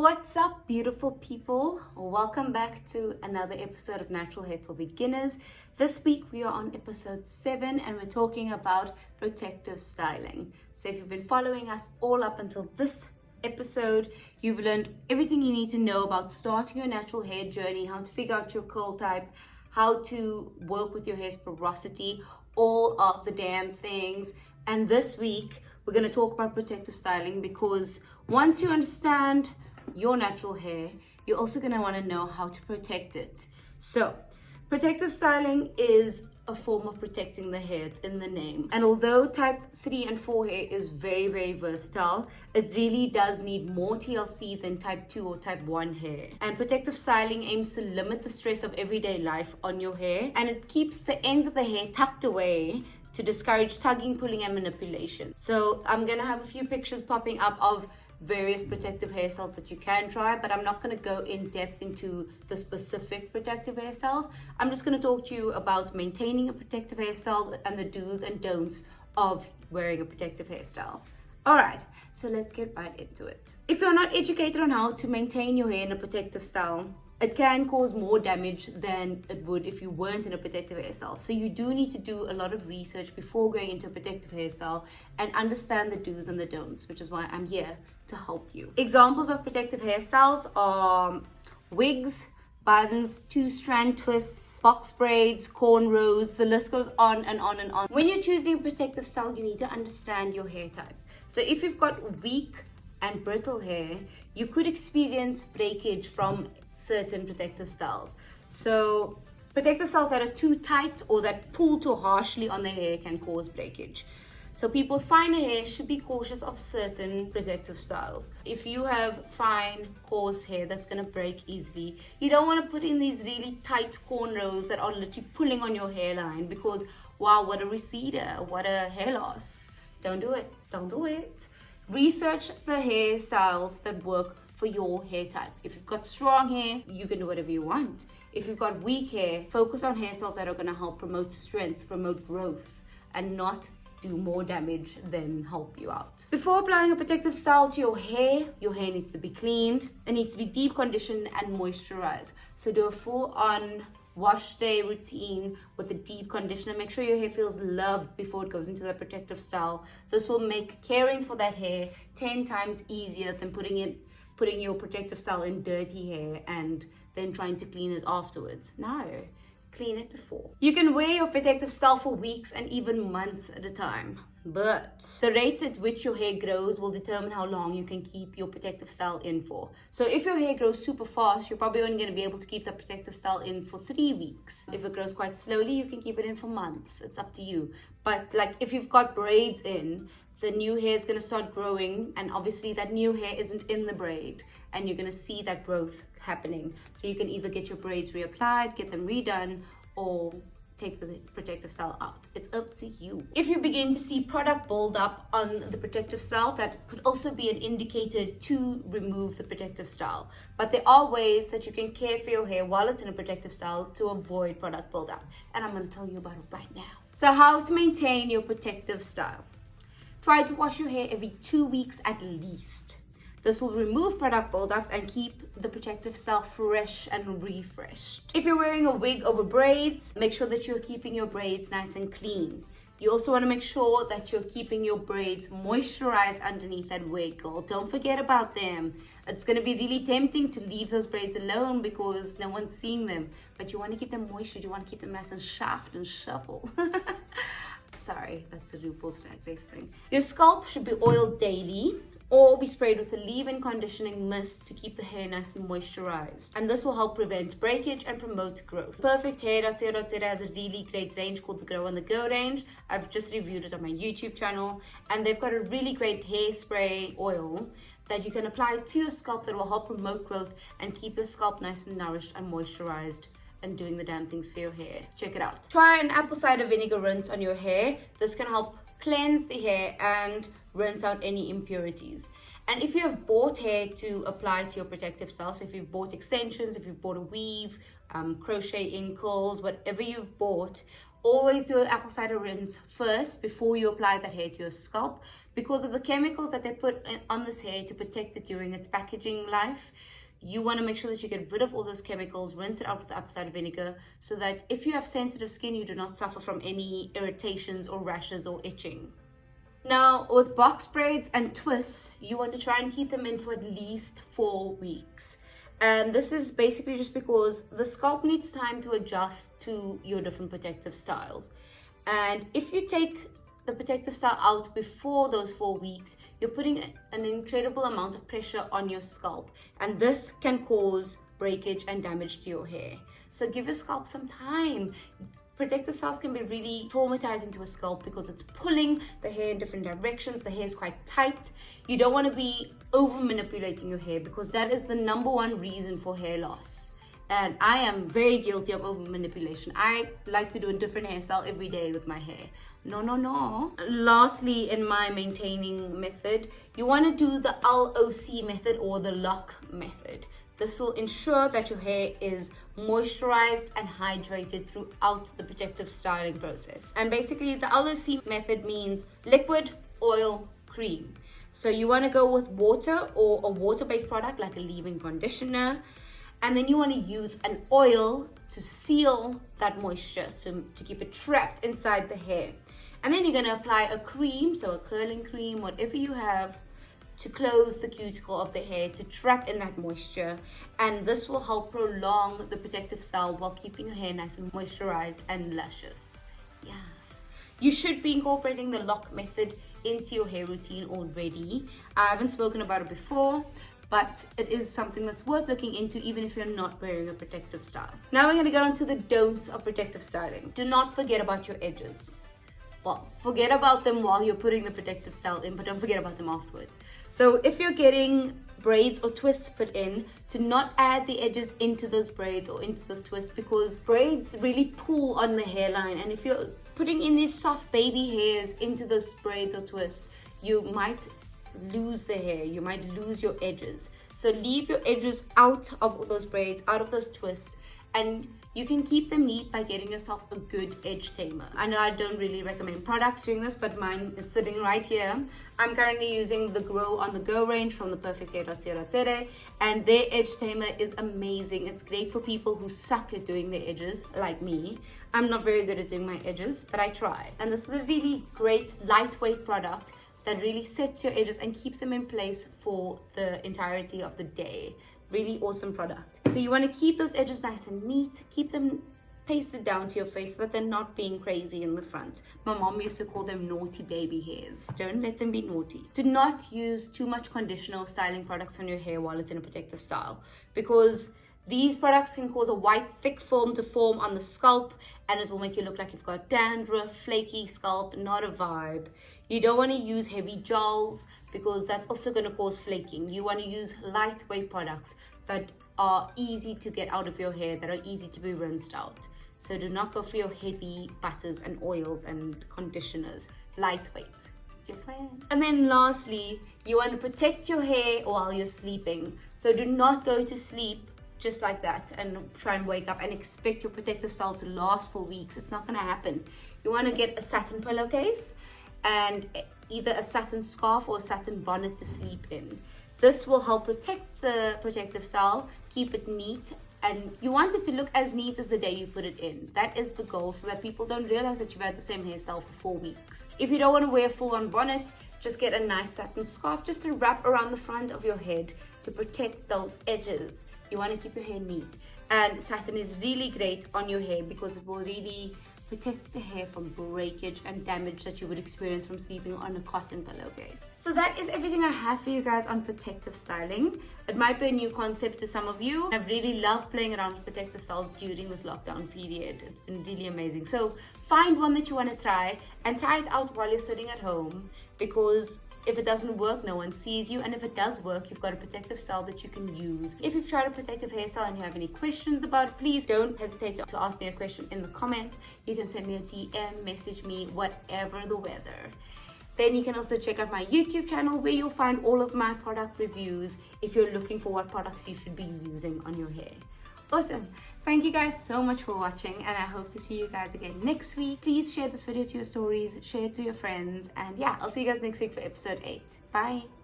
What's up, beautiful people? Welcome back to another episode of Natural Hair for Beginners. This week we are on episode 7 and we're talking about protective styling. So if you've been following us all up until this episode, you've learned everything you need to know about starting your natural hair journey, how to figure out your curl type, how to work with your hair's porosity, all of the damn things. And this week we're going to talk about protective styling because once you understand your natural hair, you're also going to want to know how to protect it. So protective styling is a form of protecting the hair. It's in the name. And although type 3 and 4 hair is very versatile, it really does need more TLC than type 2 or type 1 hair. And protective styling aims to limit the stress of everyday life on your hair, and it keeps the ends of the hair tucked away to discourage tugging, pulling, and manipulation. So I'm gonna have a few pictures popping up of various protective hairstyles that you can try, but I'm not going to go in depth into the specific protective hairstyles. I'm just going to talk to you about maintaining a protective hairstyle and the do's and don'ts of wearing a protective hairstyle. Alright, so let's get right into it. If you're not educated on how to maintain your hair in a protective style, it can cause more damage than it would if you weren't in a protective hairstyle. So you do need to do a lot of research before going into a protective hairstyle and understand the do's and the don'ts, which is why I'm here to help you. Examples of protective hairstyles are wigs, buns, 2-strand twists, box braids, cornrows, the list goes on and on and on. When you're choosing a protective style, you need to understand your hair type. So if you've got weak and brittle hair, you could experience breakage from certain protective styles. So protective styles that are too tight or that pull too harshly on the hair can cause breakage. So people with finer hair should be cautious of certain protective styles. If you have fine, coarse hair that's going to break easily, you don't want to put in these really tight cornrows that are literally pulling on your hairline because, wow, what a receder, what a hair loss. Don't do it. Don't do it. Research the hairstyles that work for your hair type. If you've got strong hair, you can do whatever you want. If you've got weak hair, focus on hairstyles that are going to help promote strength, promote growth, and not do more damage than help you out. Before applying a protective style to your hair needs to be cleaned. It needs to be deep conditioned and moisturized. So do a full-on wash day routine with a deep conditioner. Make sure your hair feels loved before it goes into the protective style. This will make caring for that hair 10 times easier than putting your protective style in dirty hair and then trying to clean it afterwards. No, clean it before. You can wear your protective style for weeks and even months at a time, but the rate at which your hair grows will determine how long you can keep your protective style in for. So if your hair grows super fast, you're probably only going to be able to keep that protective style in for 3 weeks. If it grows quite slowly, you can keep it in for months. It's up to you. But like if you've got braids in, the new hair is going to start growing, and obviously that new hair isn't in the braid, and you're going to see that growth happening. So you can either get your braids reapplied, get them redone, or take the protective style out. It's up to you. If you begin to see product build up on the protective style, that could also be an indicator to remove the protective style. But there are ways that you can care for your hair while it's in a protective style to avoid product build up, and I'm going to tell you about it right now. So how to maintain your protective style. Try to wash your hair every 2 weeks at least. This will remove product buildup and keep the protective style fresh and refreshed. If you're wearing a wig over braids, make sure that you're keeping your braids nice and clean. You also want to make sure that you're keeping your braids moisturized underneath that wig, girl. Don't forget about them. It's going to be really tempting to leave those braids alone because no one's seeing them. But you want to keep them moistured. You want to keep them nice and shaft and shuffle. Sorry, that's a RuPaul's Drag Race thing. Your scalp should be oiled daily or be sprayed with a leave-in conditioning mist to keep the hair nice and moisturized. And this will help prevent breakage and promote growth. Perfecthair.co.za has a really great range called the Grow on the Go range. I've just reviewed it on my YouTube channel, and they've got a really great hairspray oil that you can apply to your scalp that will help promote growth and keep your scalp nice and nourished and moisturized and doing the damn things for your hair. Check it out. Try an apple cider vinegar rinse on your hair. This can help cleanse the hair and rinse out any impurities. And if you have bought hair to apply to your protective style, so if you've bought extensions, if you've bought a weave, crochet inkles, whatever you've bought, always do an apple cider rinse first before you apply that hair to your scalp, because of the chemicals that they put on this hair to protect it during its packaging life. You want to make sure that you get rid of all those chemicals, rinse it out with the apple cider vinegar, so that if you have sensitive skin, you do not suffer from any irritations or rashes or itching. Now, with box braids and twists, you want to try and keep them in for at least 4 weeks. And this is basically just because the scalp needs time to adjust to your different protective styles. And if you take the protective style out before those 4 weeks, you're putting an incredible amount of pressure on your scalp, and this can cause breakage and damage to your hair. So give your scalp some time. Protective styles can be really traumatizing to a scalp because it's pulling the hair in different directions. The hair is quite tight. You don't want to be over manipulating your hair, because that is the number one reason for hair loss. And I am very guilty of over manipulation. I like to do a different hairstyle every day with my hair. No. Lastly, in my maintaining method, you want to do the LOC method or the lock method. This will ensure that your hair is moisturized and hydrated throughout the protective styling process. And basically, the LOC method means liquid, oil, cream. So you want to go with water or a water-based product like a leave-in conditioner. And then you want to use an oil to seal that moisture, so to keep it trapped inside the hair. And then you're going to apply a cream, so a curling cream, whatever you have, to close the cuticle of the hair to trap in that moisture. And this will help prolong the protective style while keeping your hair nice and moisturized and luscious. Yes. You should be incorporating the lock method into your hair routine already. I haven't spoken about it before, but it is something that's worth looking into even if you're not wearing a protective style. Now we're going to get on to the don'ts of protective styling. Do not forget about your edges. Well, forget about them while you're putting the protective style in, but don't forget about them afterwards. So if you're getting braids or twists put in, do not add the edges into those braids or into those twists, because braids really pull on the hairline. And if you're putting in these soft baby hairs into those braids or twists, you might lose the hair, you might lose your edges. So leave your edges out of those braids, out of those twists, and you can keep them neat by getting yourself a good edge tamer. I know I don't really recommend products doing this, but mine is sitting right here. I'm currently using the Grow on the Go range from the perfecthair.co.za, and their edge tamer is amazing. It's great for people who suck at doing their edges, like me. I'm not very good at doing my edges, but I try. And this is a really great lightweight product that really sets your edges and keeps them in place for the entirety of the day. Really awesome product. So you want to keep those edges nice and neat, keep them pasted down to your face so that they're not being crazy in the front. My mom used to call them naughty baby hairs. Don't let them be naughty. Do not use too much conditioner or styling products on your hair while it's in a protective style, because these products can cause a white thick film to form on the scalp, and it will make you look like you've got dandruff, flaky scalp, not a vibe. You don't want to use heavy gels, because that's also going to cause flaking. You want to use lightweight products that are easy to get out of your hair, that are easy to be rinsed out. So do not go for your heavy butters and oils and conditioners. Lightweight. It's your friend. And then lastly, you want to protect your hair while you're sleeping. So do not go to sleep just like that and try and wake up and expect your protective style to last for weeks. It's not going to happen. You want to get a satin pillowcase and either a satin scarf or a satin bonnet to sleep in. This will help protect the protective style, keep it neat, and you want it to look as neat as the day you put it in. That is the goal, so that people don't realize that you've had the same hairstyle for 4 weeks. If you don't want to wear a full-on bonnet, just get a nice satin scarf just to wrap around the front of your head to protect those edges. You want to keep your hair neat. And satin is really great on your hair because it will really protect the hair from breakage and damage that you would experience from sleeping on a cotton pillowcase. So that is everything I have for you guys on protective styling. It might be a new concept to some of you. I've really loved playing around with protective styles during this lockdown period. It's been really amazing. So find one that you want to try and try it out while you're sitting at home, because if it doesn't work, no one sees you. And if it does work, you've got a protective style that you can use. If you've tried a protective hairstyle and you have any questions about it, please don't hesitate to ask me a question in the comments. You can send me a DM, message me, whatever the weather. Then you can also check out my YouTube channel where you'll find all of my product reviews if you're looking for what products you should be using on your hair. Awesome. Thank you guys so much for watching, and I hope to see you guys again next week. Please share this video to your stories, share it to your friends, and yeah, I'll see you guys next week for episode 8. Bye.